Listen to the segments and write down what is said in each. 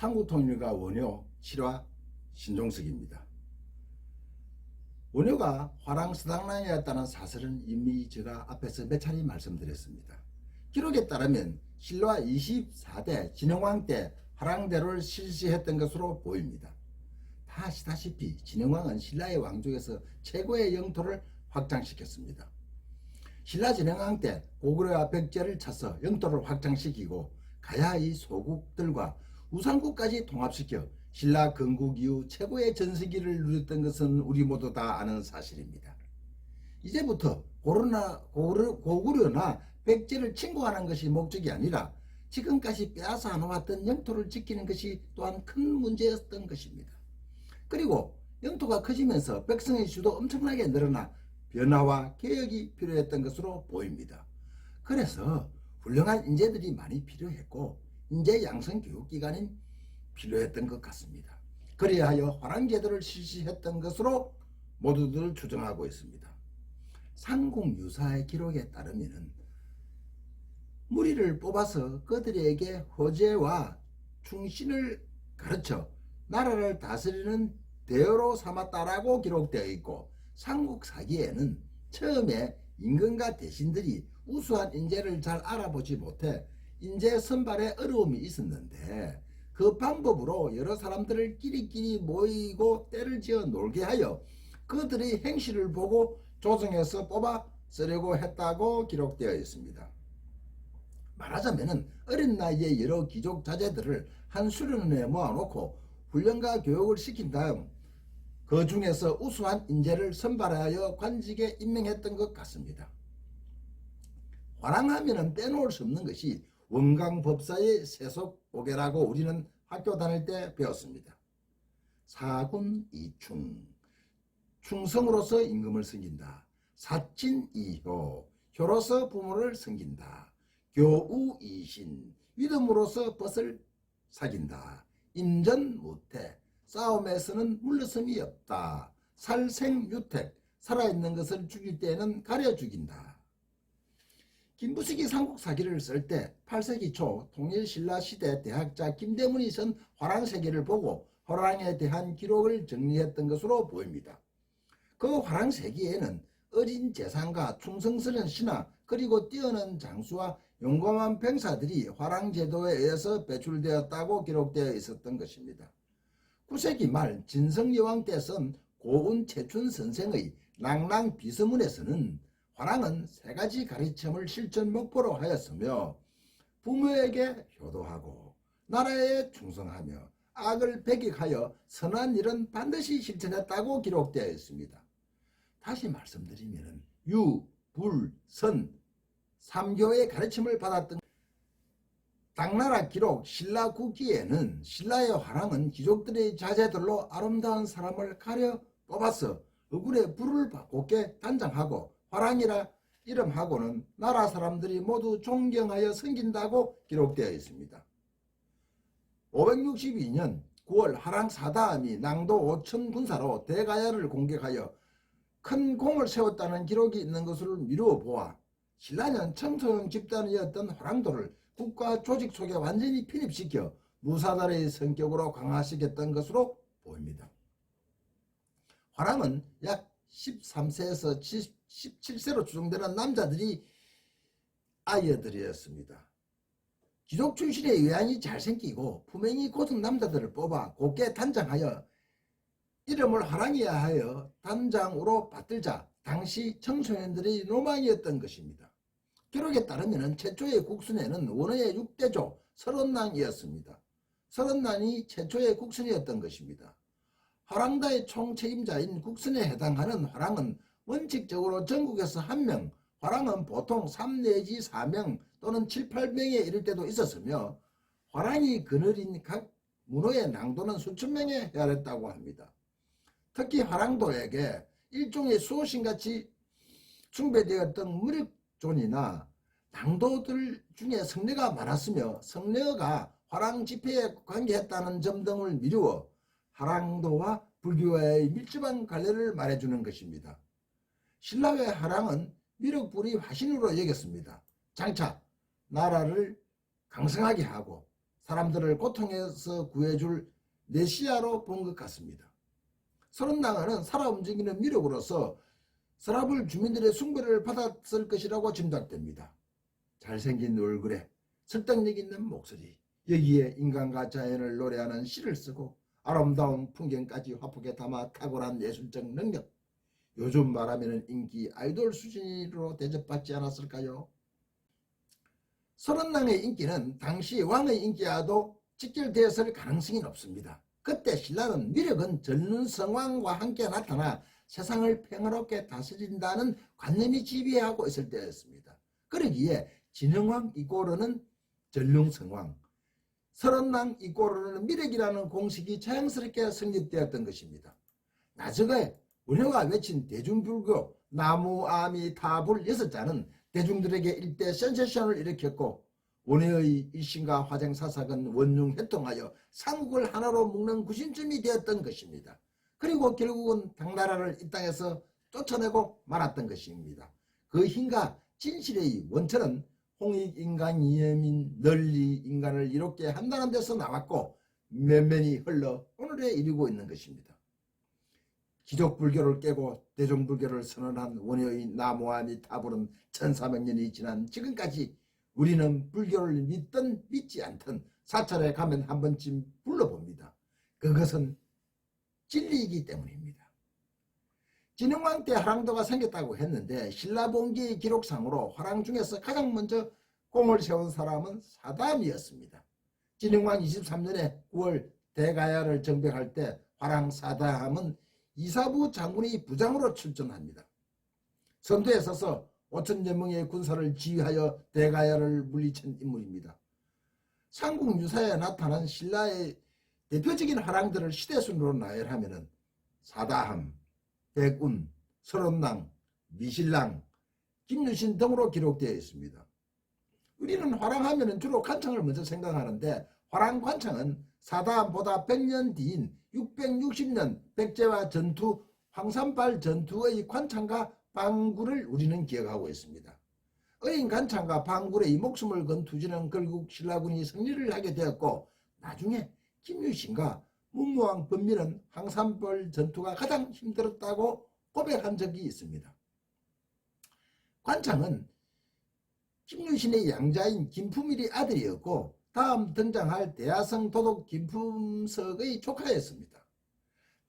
상국통일가 원효 실화 신종석입니다. 원효가 화랑서당랑이었다는 사설은 이미 제가 앞에서 몇 차례 말씀드렸습니다. 기록에 따르면 신라 24대 진흥왕 때 화랑대로를 실시했던 것으로 보입니다. 다 아시다시피 진흥왕은 신라의 왕족에서 최고의 영토를 확장시켰습니다. 신라 진흥왕 때 고구려와 백제를 쳐서 영토를 확장시키고 가야의 소국들과 우상국까지 통합시켜 신라 건국 이후 최고의 전성기를 누렸던 것은 우리 모두 다 아는 사실입니다. 이제부터 고구려나 백제를 침공하는 것이 목적이 아니라 지금까지 빼앗아 놓았던 영토를 지키는 것이 또한 큰 문제였던 것입니다. 그리고 영토가 커지면서 백성의 수도 엄청나게 늘어나 변화와 개혁이 필요했던 것으로 보입니다. 그래서 훌륭한 인재들이 많이 필요했고 인재 양성 교육기관이 필요했던 것 같습니다. 그리하여 화랑제도를 실시했던 것으로 모두들 추정하고 있습니다. 삼국유사의 기록에 따르면 무리를 뽑아서 그들에게 호재와 충신을 가르쳐 나라를 다스리는 대어로 삼았다라고 기록되어 있고, 삼국사기에는 처음에 임금과 대신들이 우수한 인재를 잘 알아보지 못해 인재 선발에 어려움이 있었는데 그 방법으로 여러 사람들을 끼리끼리 모이고 때를 지어 놀게 하여 그들의 행실을 보고 조정해서 뽑아 쓰려고 했다고 기록되어 있습니다. 말하자면 어린 나이에 여러 귀족 자제들을 한 수련원에 모아놓고 훈련과 교육을 시킨 다음 그 중에서 우수한 인재를 선발하여 관직에 임명했던 것 같습니다. 화랑하면 빼놓을 수 없는 것이 원강법사의 세속보계라고 우리는 학교 다닐 때 배웠습니다. 사군이충, 충성으로서 임금을 섬긴다. 사친이효, 효로서 부모를 섬긴다. 교우이신, 믿음으로서 벗을 사귄다. 임전무태, 싸움에서는 물러섬이 없다. 살생유택, 살아있는 것을 죽일 때에는 가려 죽인다. 김부식이 삼국사기를 쓸 때 8세기 초 통일신라시대 대학자 김대문이 쓴 화랑세계를 보고 화랑에 대한 기록을 정리했던 것으로 보입니다. 그 화랑세계에는 어린 재상과 충성스러운 신하 그리고 뛰어난 장수와 용감한 병사들이 화랑제도에 의해서 배출되었다고 기록되어 있었던 것입니다. 9세기 말 진성여왕 때 쓴 고운채춘 선생의 낭랑비서문에서는 화랑은 세 가지 가르침을 실천 목표로 하였으며 부모에게 효도하고 나라에 충성하며 악을 배격하여 선한 일은 반드시 실천했다고 기록되어 있습니다. 다시 말씀드리면 유, 불, 선, 삼교의 가르침을 받았던 당나라 기록 신라국기에는 신라의 화랑은 귀족들의 자제들로 아름다운 사람을 가려 뽑아서 얼굴에 불을 곱게 단장하고 화랑이라 이름하고는 나라 사람들이 모두 존경하여 섬긴다고 기록되어 있습니다. 562년 9월 화랑 사다음이 낭도 5천 군사로 대가야를 공격하여 큰 공을 세웠다는 기록이 있는 것을 미루어 보아 신라는 청소년 집단이었던 화랑도를 국가 조직 속에 완전히 편입시켜 무사달의 성격으로 강화시켰던 것으로 보입니다. 화랑은 약 13세에서 17세로 추정되는 남자들이 아이들이었습니다. 귀족 출신의 외양이 잘생기고 품행이 고든 남자들을 뽑아 곱게 단장하여 이름을 화랑이야 하여 단장으로 받들자 당시 청소년들의 로망이었던 것입니다. 기록에 따르면 최초의 국순회는 원어의 6대조 설원난이었습니다. 설원난이 최초의 국순회였던 것입니다. 화랑다의 총책임자인 국순에 해당하는 화랑은 원칙적으로 전국에서 1명, 화랑은 보통 3 내지 4명 또는 7, 8명에 이를 때도 있었으며 화랑이 그늘인 각 문호의 낭도는 수천 명에 헤아렸다고 합니다. 특히 화랑도에게 일종의 수호신같이 숭배되었던 무력존이나 낭도들 중에 성례가 많았으며 성례가 화랑 집회에 관계했다는 점 등을 미루어 화랑도와 불교와의 밀접한 관련을 말해주는 것입니다. 신라의 화랑은 미륵불이 화신으로 여겼습니다. 장차 나라를 강성하게 하고 사람들을 고통에서 구해줄 메시아로 본 것 같습니다. 서른낭은 살아 움직이는 미력으로서 서라불 주민들의 숭배를 받았을 것이라고 짐작됩니다. 잘생긴 얼굴에 설득력 있는 목소리, 여기에 인간과 자연을 노래하는 시를 쓰고 아름다운 풍경까지 화폭에 담아 탁월한 예술적 능력, 요즘 말하면 인기 아이돌 수준으로 대접받지 않았을까요? 서른낭의 인기는 당시 왕의 인기와도 직결되었을 가능성이 높습니다. 그때 신라는 미력은 전륜성왕과 함께 나타나 세상을 평화롭게 다스린다는 관념이 지배하고 있을 때였습니다. 그러기에 진흥왕 이꼬르는 전륜성왕, 서른낭 이꼬르는 미력이라는 공식이 자연스럽게 성립되었던 것입니다. 나중에 원효가 외친 대중불교 나무아미타불 6자는 대중들에게 일대 센세이션을 일으켰고, 원효의 일신과 화쟁사삭은 원융회통하여 삼국을 하나로 묶는 구심점이 되었던 것입니다. 그리고 결국은 당나라를 이 땅에서 쫓아내고 말았던 것입니다. 그 힘과 진실의 원천은 홍익인간이념인 널리 인간을 이롭게 한다는 데서 나왔고 면면이 흘러 오늘에 이르고 있는 것입니다. 기독불교를 깨고 대종불교를 선언한 원효의 나무아미타불은 1400년이 지난 지금까지 우리는 불교를 믿든 믿지 않든 사찰에 가면 한 번쯤 불러봅니다. 그것은 진리이기 때문입니다. 진흥왕 때 화랑도가 생겼다고 했는데 신라본기의 기록상으로 화랑 중에서 가장 먼저 공을 세운 사람은 사다함이었습니다. 진흥왕 23년에 9월 대가야를 정벽할 때 화랑 사다함은 이사부 장군이 부장으로 출전합니다. 선두에 서서 5천여 명의 군사를 지휘하여 대가야를 물리친 인물입니다. 삼국유사에 나타난 신라의 대표적인 화랑들을 시대순으로 나열하면 사다함, 백운, 서론낭, 미신랑, 김유신 등으로 기록되어 있습니다. 우리는 화랑하면 주로 관창을 먼저 생각하는데 화랑관창은 사다함보다 100년 뒤인 660년 백제와 전투 황산발 전투의 관창과 방구를 우리는 기억하고 있습니다. 어린 관창과 방굴의 목숨을 건 투지는 결국 신라군이 승리를 하게 되었고 나중에 김유신과 문무왕 범민은 황산벌 전투가 가장 힘들었다고 고백한 적이 있습니다. 관창은 김유신의 양자인 김품일의 아들이었고 다음 등장할 대하성 도독 김품석의 조카였습니다.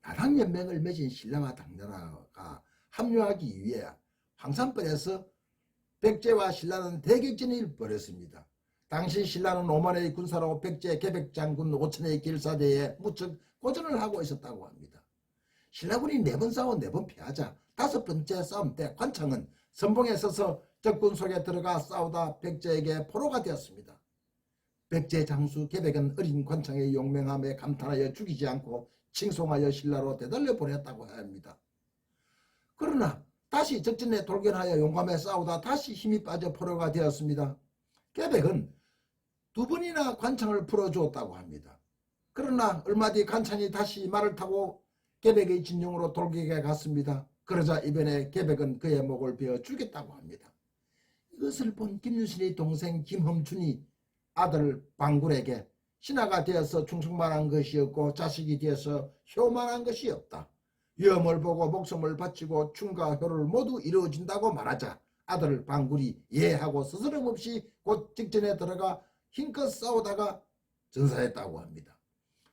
나락연맹을 맺은 신라와 당나라가 합류하기 위해 황산벌에서 백제와 신라는 대격전을 벌였습니다. 당시 신라는 5만의 군사로 백제 계백장군 5천의 길사대에 무척 고전을 하고 있었다고 합니다. 신라군이 4번 싸워 4번 패하자 5번째 싸움 때 관창은 선봉에 서서 적군 속에 들어가 싸우다 백제에게 포로가 되었습니다. 백제 장수 계백은 어린 관창의 용맹함에 감탄하여 죽이지 않고 칭송하여 신라로 되돌려 보냈다고 합니다. 그러나 다시 적진에 돌견하여 용감에 싸우다 다시 힘이 빠져 포로가 되었습니다. 계백은 2번이나 관창을 풀어주었다고 합니다. 그러나 얼마 뒤 관창이 다시 말을 타고 계백의 진영으로 돌격해 갔습니다. 그러자 이번에 계백은 그의 목을 베어 죽였다고 합니다. 이것을 본 김유신의 동생 김험춘이 아들 방굴에게 신하가 되어서 충성만한 것이었고 자식이 되어서 효만한 것이 없다. 위험을 보고 목숨을 바치고 충과 효를 모두 이루어진다고 말하자 아들 방굴이 예하고 스스럼 없이 곧 직전에 들어가 힘껏 싸우다가 전사했다고 합니다.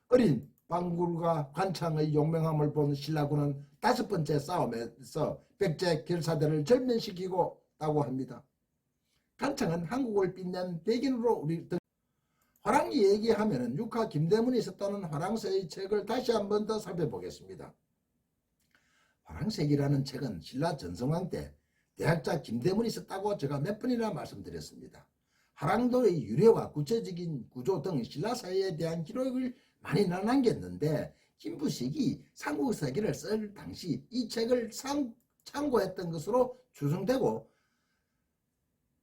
어린 방굴과 관창의 용맹함을 본 신라군은 5번째 싸움에서 백제 결사대를 절면시키고 있다고 합니다. 관창은 한국을 빛낸 백인으로 우리 화랑이 얘기하면 육하 김대문이 썼다는 화랑서의 책을 다시 한 번 더 살펴보겠습니다. 화랑색이라는 책은 신라 전성왕 때 대학자 김대문이 썼다고 제가 몇 번이나 말씀드렸습니다. 화랑도의 유래와 구체적인 구조 등 신라사회에 대한 기록을 많이 남겼는데 김부식이 삼국사기를 쓸 당시 이 책을 참고했던 것으로 추정되고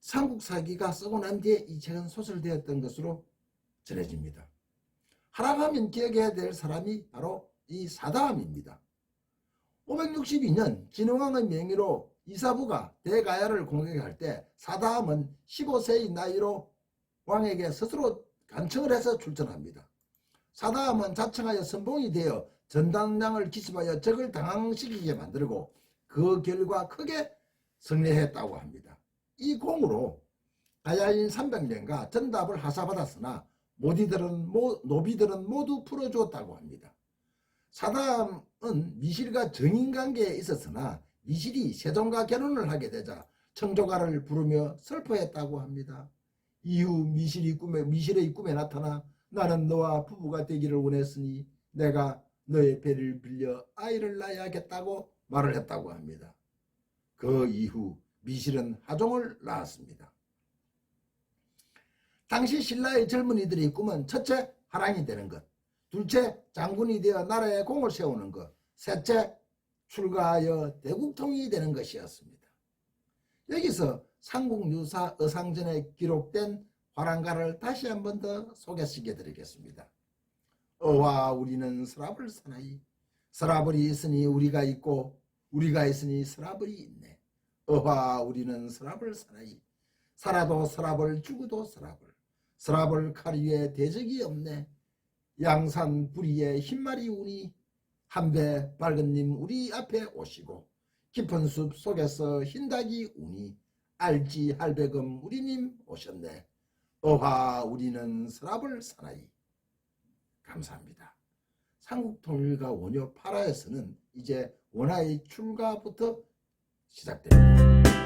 삼국사기가 쓰고 난 뒤에 이 책은 소설되었던 것으로 전해집니다. 하락하면 기억해야 될 사람이 바로 이 사다함입니다. 562년 진흥왕의 명의로 이사부가 대가야를 공격할 때 사다함은 15세의 나이로 왕에게 스스로 간청을 해서 출전합니다. 사다음은 자청하여 선봉이 되어 전당량을 기습하여 적을 당황시키게 만들고 그 결과 크게 승리했다고 합니다. 이 공으로 가야인 300명과 전답을 하사받았으나 노비들은 모두 풀어주었다고 합니다. 사다음은 미실과 정인관계에 있었으나 미실이 세종과 결혼을 하게 되자 청조가를 부르며 슬퍼했다고 합니다. 이후 미실의 꿈에 나타나 나는 너와 부부가 되기를 원했으니 내가 너의 배를 빌려 아이를 낳아야겠다고 말을 했다고 합니다. 그 이후 미실은 하종을 낳았습니다. 당시 신라의 젊은이들의 꿈은 첫째 화랑이 되는 것, 둘째 장군이 되어 나라에 공을 세우는 것, 셋째 출가하여 대국통이 되는 것이었습니다. 여기서 삼국유사 어상전에 기록된 화랑가를 다시 한 번 더 소개시켜 드리겠습니다. 어와 우리는 서랍을 사나이, 서랍을 있으니 우리가 있고 우리가 있으니 서랍을 있네. 어와 우리는 서랍을 사나이, 살아도 서랍을 죽어도 서랍을 칼 위에 대적이 없네. 양산 부리에 흰말이 우니 한배 밝은 님 우리 앞에 오시고 깊은 숲 속에서 흰닭이 우니 알지 할배금 우리님 오셨네. 어화 우리는 서랍을 사나이. 감사합니다. 삼국통일가 원효 8화에서는 이제 원화의 출가부터 시작됩니다.